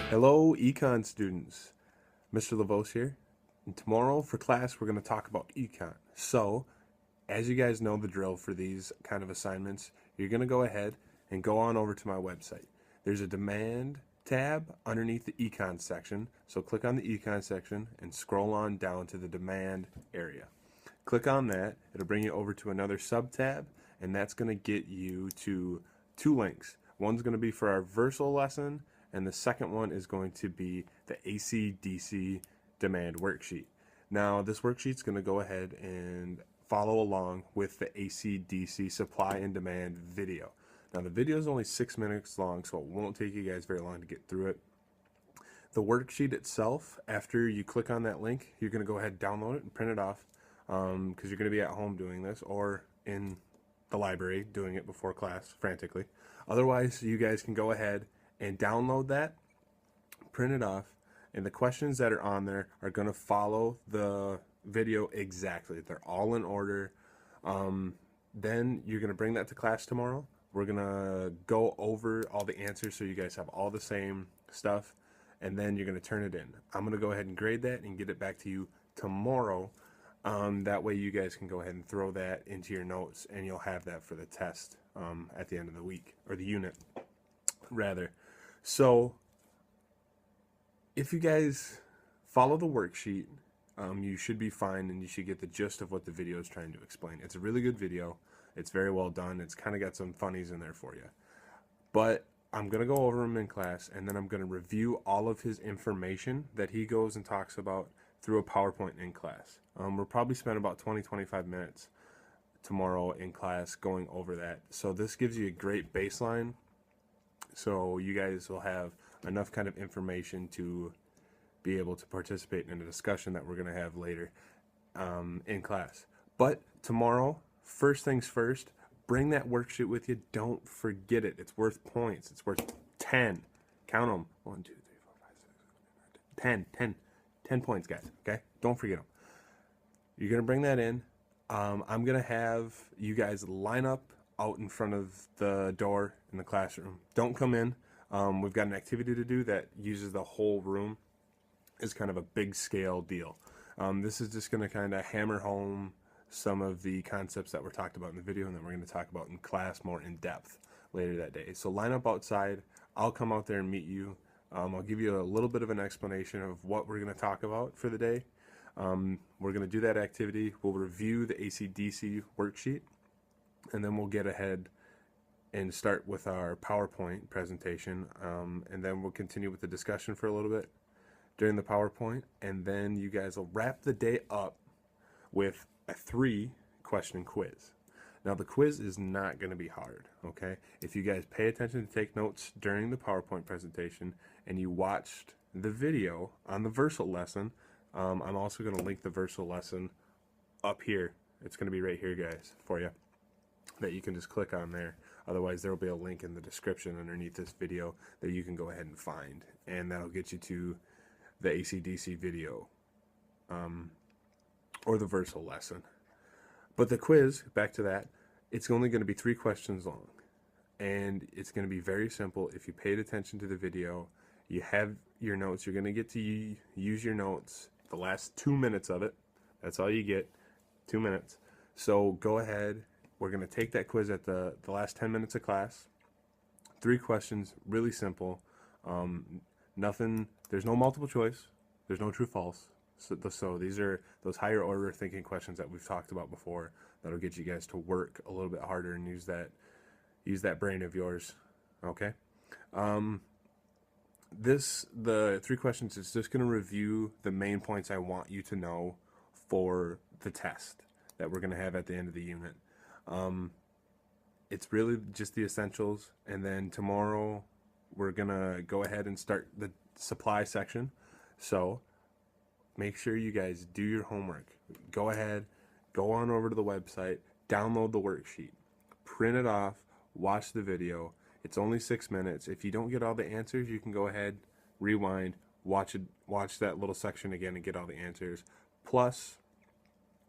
Hello, Econ students. Mr. Levos here. And tomorrow for class, we're going to talk about Econ. So, as you guys know the drill for these kind of assignments, you're going to go ahead and go on over to my website. There's a demand tab underneath the Econ section. So click on the Econ section and scroll on down to the demand area. Click on that. It'll bring you over to another sub tab, and that's going to get you to two links. One's going to be for our Versal lesson, and the second one is going to be the AC/DC demand worksheet. Now, this worksheet's going to go ahead and follow along with the AC/DC supply and demand video. Now, the video is only 6 minutes long, so it won't take you guys very long to get through it. The worksheet itself, after you click on that link, you're going to go ahead and download it and print it off because you're going to be at home doing this or in the library doing it before class frantically. Otherwise, you guys can go ahead and download that, print it off, and the questions that are on there are going to follow the video exactly. They're all in order. Then you're going to bring that to class tomorrow. We're going to go over all the answers so you guys have all the same stuff, and then you're going to turn it in. I'm going to go ahead and grade that and get it back to you tomorrow. That way you guys can go ahead and throw that into your notes, and you'll have that for the test at the end of the week, or the unit, rather. So if you guys follow the worksheet, you should be fine, and you should get the gist of what the video is trying to explain. It's a really good video. It's very well done. It's kind of got some funnies in there for you. But I'm going to go over them in class, and then I'm going to review all of his information that he goes and talks about through a PowerPoint in class. We'll probably spend about 20-25 minutes tomorrow in class going over that. So this gives you a great baseline, so you guys will have enough kind of information to be able to participate in a discussion that we're going to have later in class. But tomorrow, first things first, bring that worksheet with you. Don't forget it. It's worth points. It's worth 10. Count them. 1, 2, 3, 4, 5, 6, 7, 8, 9, 10 points, guys. Okay? Don't forget them. You're going to bring that in. I'm going to have you guys line up out in front of the door in the classroom. Don't come in. We've got an activity to do that uses the whole room. It's kind of a big scale deal. This is just going to kind of hammer home some of the concepts that were talked about in the video and that we're going to talk about in class more in depth later that day. So line up outside. I'll come out there and meet you. I'll give you a little bit of an explanation of what we're going to talk about for the day. We're going to do that activity. We'll review the AC/DC worksheet, and then we'll get ahead and start with our PowerPoint presentation, and then we'll continue with the discussion for a little bit during the PowerPoint, and then you guys will wrap the day up with a 3-question quiz. Now, the quiz is not going to be hard, okay? If you guys pay attention to take notes during the PowerPoint presentation and you watched the video on the Versal lesson, I'm also going to link the Versal lesson up here. It's going to be right here, guys, for you, that you can just click on there. Otherwise, there will be a link in the description underneath this video that you can go ahead and find, and that'll get you to the AC/DC video or the Versal lesson. But the quiz, back to that, it's only going to be 3 questions long, and it's going to be very simple. If you paid attention to the video, you have your notes. You're going to get to use your notes the last 2 minutes of it. That's all you get, 2 minutes. So go ahead. We're going to take that quiz at the last 10 minutes of class. 3 questions, really simple. Nothing, there's no multiple choice. There's no true false. So these are those higher order thinking questions that we've talked about before that'll get you guys to work a little bit harder and use that brain of yours. Okay? The 3 questions is just going to review the main points I want you to know for the test that we're going to have at the end of the unit. It's really just the essentials, and then tomorrow we're going to go ahead and start the supply section. So make sure you guys do your homework. Go ahead, go on over to the website, download the worksheet, print it off, watch the video. It's only 6 minutes. If you don't get all the answers, you can go ahead, rewind, watch that little section again and get all the answers. Plus,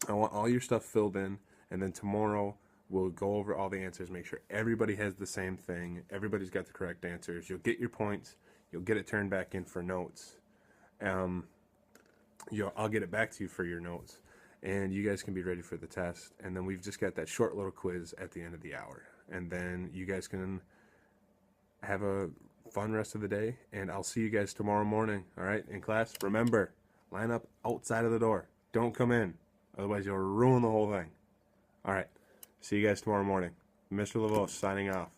I want all your stuff filled in, and then tomorrow we'll go over all the answers, make sure everybody has the same thing, everybody's got the correct answers. You'll get your points, You'll get it turned back in for notes. I'll get it back to you for your notes, and you guys can be ready for the test. And then we've just got that short little quiz at the end of the hour, and then you guys can have a fun rest of the day, and I'll see you guys tomorrow morning. All right, in class, remember, line up outside of the door. Don't come in, otherwise you'll ruin the whole thing. All right, see you guys tomorrow morning. Mr. Levos signing off.